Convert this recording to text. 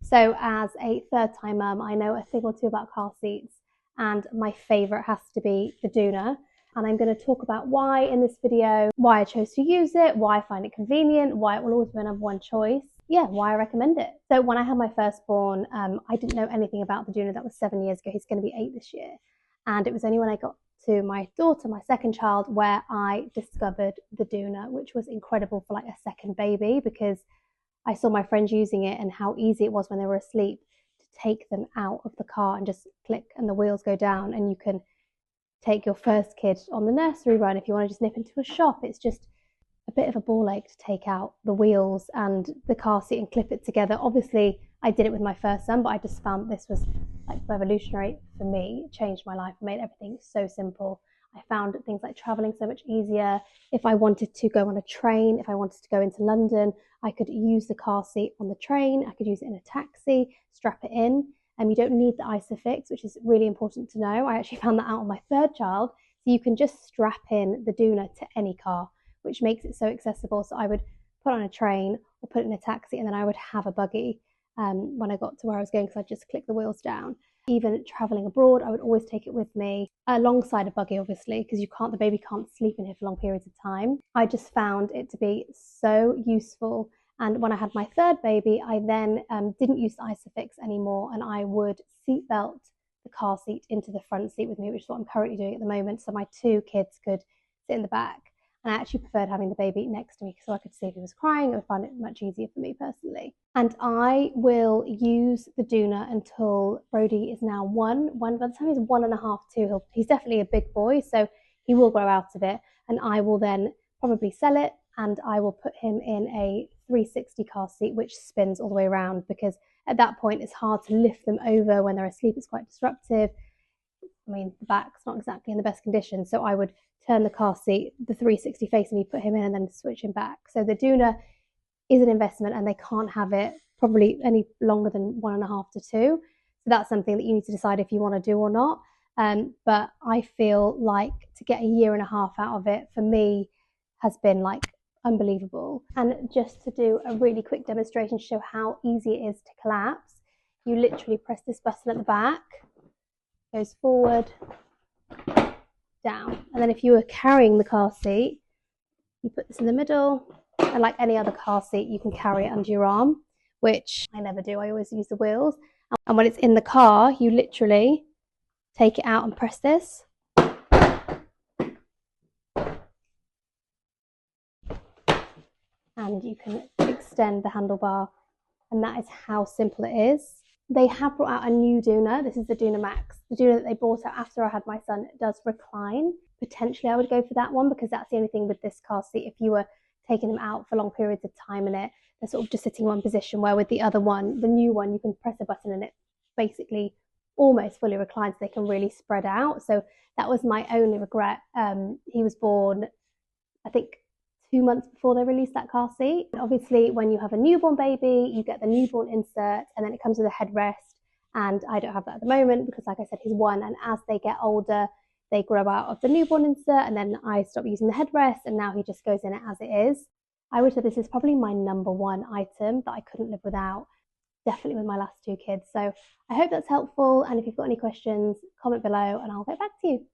So as a third-time mum, I know a thing or two about car seats, and my favourite has to be the Doona. And I'm going to talk about why in this video, why I chose to use it, why I find it convenient, why it will always be my number one choice. Yeah, why I recommend it. So when I had my firstborn, I didn't know anything about the Doona. That was 7 years ago. He's going to be 8 this year. And it was only when I got to my daughter, my second child, where I discovered the Doona, which was incredible for like a second baby, because I saw my friends using it and how easy it was when they were asleep to take them out of the car and just click and the wheels go down, and you can take your first kid on the nursery run if you want to just nip into a shop. It's just a bit of a ball ache to take out the wheels and the car seat and clip it together. Obviously, I did it with my first son, but I just found this was like revolutionary for me. It changed my life, made everything so simple. I found things like traveling so much easier. If I wanted to go on a train, if I wanted to go into London, I could use the car seat on the train. I could use it in a taxi, strap it in. You don't need the ISOFIX, which is really important to know. I actually found that out on my third child. So you can just strap in the Doona to any car, which makes it so accessible. So I would put on a train or put it in a taxi, and then I would have a buggy when I got to where I was going, because I'd just click the wheels down. Even traveling abroad, I would always take it with me alongside a buggy, obviously, because the baby can't sleep in here for long periods of time. I just found it to be so useful. And when I had my third baby, I then didn't use the ISOFIX anymore, and I would seatbelt the car seat into the front seat with me, which is what I'm currently doing at the moment. So my two kids could sit in the back. And I actually preferred having the baby next to me so I could see if he was crying. I would find it much easier for me personally. And I will use the Doona until Brody is now one. By the time he's 1.5, 2, he's definitely a big boy, so he will grow out of it. And I will then probably sell it, and I will put him in a 360 car seat, which spins all the way around, because at that point it's hard to lift them over when they're asleep. It's quite disruptive. I mean, the back's not exactly in the best condition, so I would turn the car seat, the 360 facing me, put him in, and then switch him back. So the Doona is an investment, and they can't have it probably any longer than 1.5 to 2. So that's something that you need to decide if you want to do or not. But I feel like to get 1.5 years out of it, for me, has been like unbelievable. And just to do a really quick demonstration to show how easy it is to collapse, you literally press this button at the back, goes forward, down. And then if you were carrying the car seat, you put this in the middle, and like any other car seat, you can carry it under your arm, which I never do. I always use the wheels. And when it's in the car, you literally take it out and press this. And you can extend the handlebar, and that is how simple it is. They have brought out a new Doona. This is the Doona Max. The Doona that they brought out after I had my son does recline. Potentially I would go for that one, because that's the only thing with this car seat. If you were taking them out for long periods of time in it, they're sort of just sitting in one position, where with the other one, the new one, you can press a button and it basically almost fully reclines. So they can really spread out. So that was my only regret. He was born, I think, 2 months before they released that car seat. And obviously, when you have a newborn baby, you get the newborn insert, and then it comes with a headrest. And I don't have that at the moment, because like I said, he's 1, and as they get older, they grow out of the newborn insert, and then I stop using the headrest, and now he just goes in it as it is. I would say this is probably my number one item that I couldn't live without, definitely with my last 2 kids. So I hope that's helpful, and if you've got any questions, comment below and I'll get back to you.